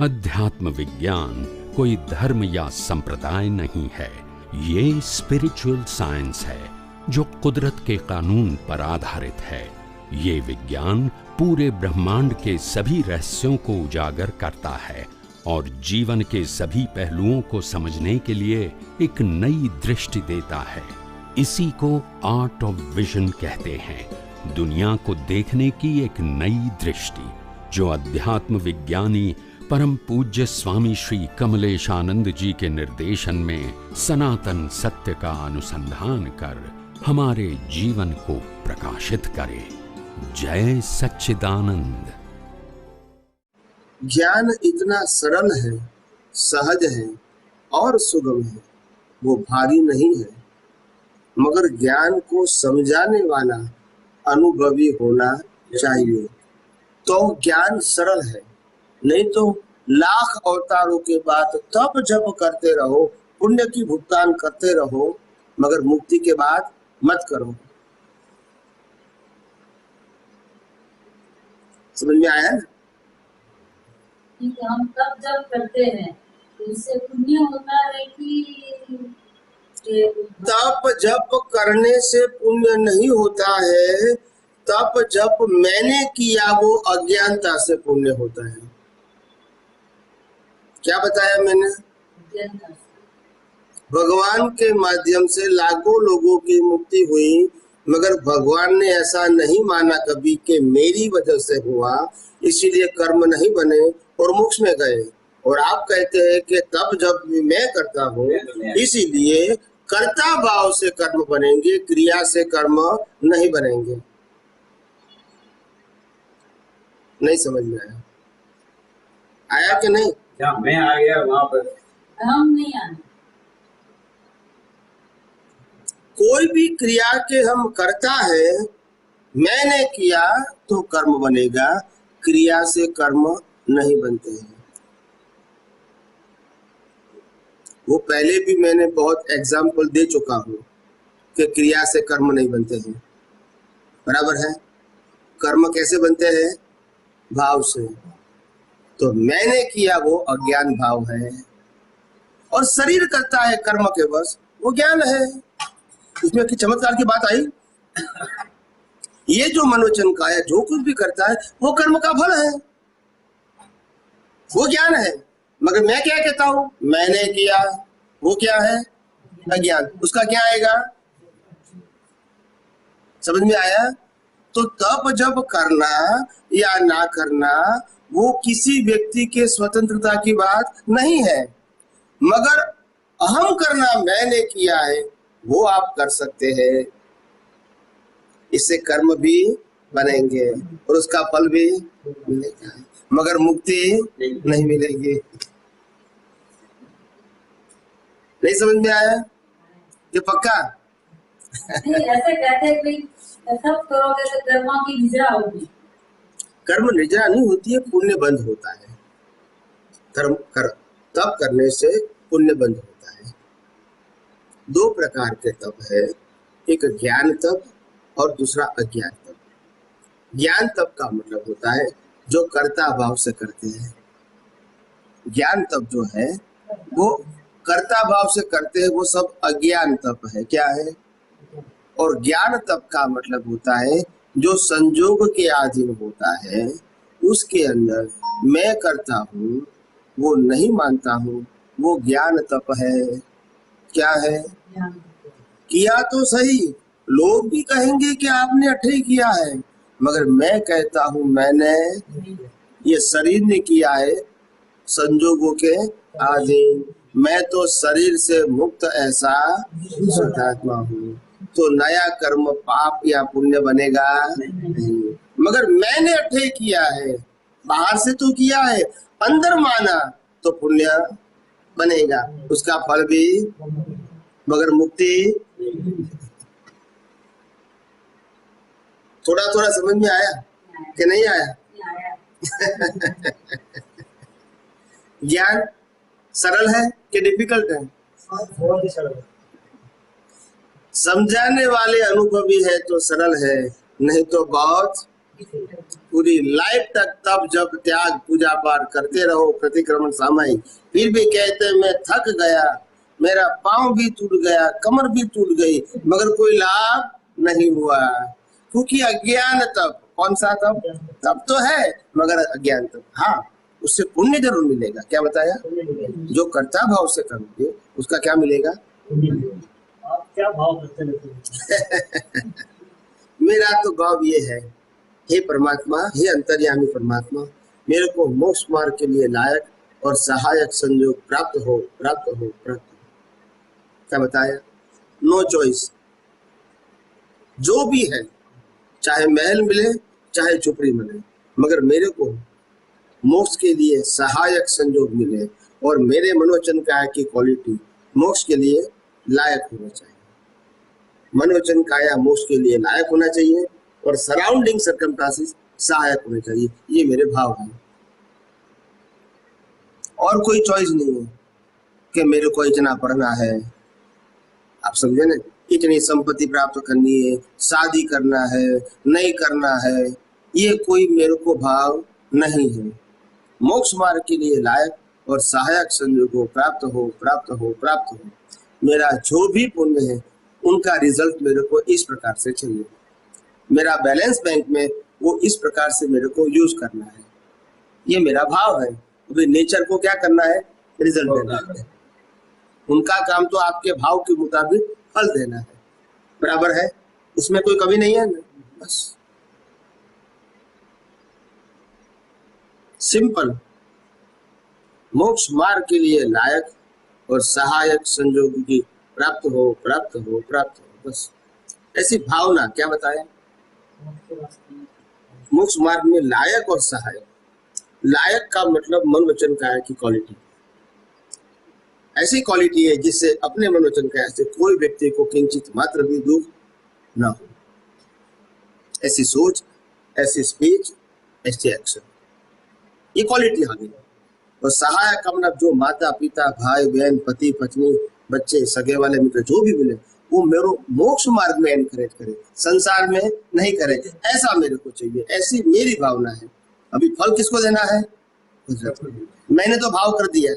अध्यात्म विज्ञान कोई धर्म या संप्रदाय नहीं है, ये स्पिरिचुअल साइंस है जो कुदरत के कानून पर आधारित है। ये विज्ञान पूरे ब्रह्मांड के सभी रहस्यों को उजागर करता है और जीवन के सभी पहलुओं को समझने के लिए एक नई दृष्टि देता है। इसी को आर्ट ऑफ विजन कहते हैं, दुनिया को देखने की एक नई दृष्टि, जो अध्यात्म विज्ञानी परम पूज्य स्वामी श्री कमलेशानंद जी के निर्देशन में सनातन सत्य का अनुसंधान कर हमारे जीवन को प्रकाशित करे। जय सच्चिदानंद। ज्ञान इतना सरल है, सहज है और सुगम है, वो भारी नहीं है, मगर ज्ञान को समझाने वाला अनुभवी होना चाहिए। तो ज्ञान सरल है, नहीं तो लाख अवतारों के बाद तप जप करते रहो, पुण्य की भुगतान करते रहो, मगर मुक्ति के बाद मत करो। समझ में आया? हम तप जप करते हैं तो इससे पुण्य होता है कि तप जप करने से पुण्य नहीं होता है, तप जप मैंने किया वो अज्ञानता से पुण्य होता है। क्या बताया मैंने? भगवान के माध्यम से लाखों लोगों की मुक्ति हुई, मगर भगवान ने ऐसा नहीं माना कभी कि मेरी वजह से हुआ, इसीलिए कर्म नहीं बने और मोक्ष में गए। और आप कहते हैं कि तब जब मैं करता हूँ, इसीलिए कर्ता भाव से कर्म बनेंगे, क्रिया से कर्म नहीं बनेंगे। नहीं समझ में आया? आया कि नहीं? क्या मैं आ गया वहां पर? हम नहीं आए। कोई भी क्रिया के हम करता है, मैंने किया तो कर्म बनेगा, क्रिया से कर्म नहीं बनते हैं। वो पहले भी मैंने बहुत एग्जाम्पल दे चुका हूँ कि क्रिया से कर्म नहीं बनते हैं। बराबर है? कर्म कैसे बनते हैं? भाव से। तो मैंने किया वो अज्ञान भाव है, और शरीर करता है कर्म के बस, वो ज्ञान है। इसमें की चमत्कार की बात आई। ये जो मनोचन का है, जो कुछ भी करता है वो कर्म का फल है, वो ज्ञान है। मगर मैं क्या कहता हूं? मैंने किया, वो क्या है? अज्ञान। उसका क्या आएगा? समझ में आया? तो तप जब करना या ना करना वो किसी व्यक्ति के स्वतंत्रता की बात नहीं है, मगर अहम करना, मैंने किया है, वो आप कर सकते हैं। इससे कर्म भी बनेंगे और उसका फल भी मिलेगा, मगर मुक्ति नहीं मिलेगी। नहीं समझ में आया? ये पक्का? ऐसे कहते हैं सब करोगे तो कर्मों की निद्रा होगी। कर्म निद्रा नहीं होती है, पुण्य बंद होता है। कर्म तप करने से पुण्य बंद होता है। दो प्रकार के तप है, एक ज्ञान तप और दूसरा अज्ञान तप। ज्ञान तप का मतलब होता है जो कर्ता भाव से करते हैं। ज्ञान तप जो है वो कर्ता भाव से करते हैं, वो सब अज्ञान तप है। क्या है? और ज्ञान तप का मतलब होता है जो संजोग के अधीन होता है, उसके अंदर मैं करता हूँ, वो नहीं मानता हूँ, वो ज्ञान तप है। क्या है? किया तो सही, लोग भी कहेंगे कि आपने अठे किया है, मगर मैं कहता हूँ मैंने, ये शरीर ने किया है संजोगों के अधीन। मैं तो शरीर से मुक्त ऐसा शुद्धात्मा हूँ, तो नया कर्म पाप या पुण्य बनेगा नहीं। मगर मैंने अठे किया है, बाहर से तो किया है, अंदर माना तो पुण्य बनेगा, उसका फल भी, मगर मुक्ति। थोड़ा थोड़ा समझ में आया कि नहीं आया? ज्ञान सरल है कि डिफिकल्ट है? बहुत ही सरल है। समझाने वाले अनुभवी है तो सरल है, नहीं तो बहुत पूरी लाइफ तक तब जब त्याग पूजा पाठ करते रहो, प्रतिक्रमण सामायिक, फिर भी कहते मैं थक गया, मेरा पांव भी टूट गया, कमर भी टूट गई, मगर कोई लाभ नहीं हुआ, क्योंकि अज्ञान तप। कौन सा तप? तप तो है मगर अज्ञान तप। हाँ, उससे पुण्य जरूर मिलेगा। क्या बताया? जो कर्ता भाव से करोगे उसका क्या मिलेगा? आप क्या भाव करते रहते हैं? मेरा तो भाव ये है, हे परमात्मा, हे अंतर्यामी परमात्मा, मेरे को मोक्ष मार्ग के लिए लायक और सहायक संयोग प्राप्त हो, प्राप्त हो, प्राप्त हो। क्या बताया? No choice. जो भी है, चाहे महल मिले चाहे झुपड़ी मिले, मगर मेरे को मोक्ष के लिए सहायक संयोग मिले और मेरे मनोवचन काया की क्वालिटी मोक्ष के लिए लायक होना चाहिए। मनोवचन काया मोक्ष के लिए लायक होना चाहिए और सराउंडिंग सर्कमस्टेंसेस सहायक होने चाहिए। ये मेरे भाव हैं और कोई चॉइस नहीं है कि मेरे को इतना पढ़ना है, आप समझे ना, इतनी संपत्ति प्राप्त करनी है, शादी करना है, नहीं करना है, ये कोई मेरे को भाव नहीं है। मोक्ष मार्ग के लिए लायक और सहायक संयोगों प्राप्त हो, प्राप्त हो, प्राप्त हो। मेरा जो भी पुण्य है उनका रिजल्ट मेरे को इस प्रकार से चाहिए। मेरा बैलेंस बैंक में वो इस प्रकार से मेरे को यूज करना है। ये मेरा भाव है। अभी नेचर को क्या करना है? रिजल्ट देना है। उनका काम तो आपके भाव के मुताबिक फल देना है। बराबर है, उसमें कोई कमी नहीं है ना। बस सिंपल, मोक्ष मार्ग के लिए लायक और सहायक संयोग की प्राप्त हो, प्राप्त हो, प्राप्त हो, बस ऐसी भावना। क्या बताया? मोक्ष मार्ग में लायक और सहायक। लायक का मतलब मन वचन काया की क्वालिटी, ऐसी क्वालिटी है जिससे अपने मन वचन काया से कोई व्यक्ति को किंचित मात्र भी दुख ना हो। ऐसी सोच, ऐसी स्पीच, ऐसी एक्शन, ये क्वालिटी आ गई। और सहायक का मतलब जो माता पिता, भाई बहन, पति पत्नी, बच्चे, सगे वाले मित्र जो भी मिले, वो मेरे मोक्ष मार्ग में एनकरेज करे, संसार में नहीं करे, ऐसा मेरे को चाहिए। ऐसी मेरी भावना है। अभी फल किसको देना है? मैंने तो भाव कर दिया।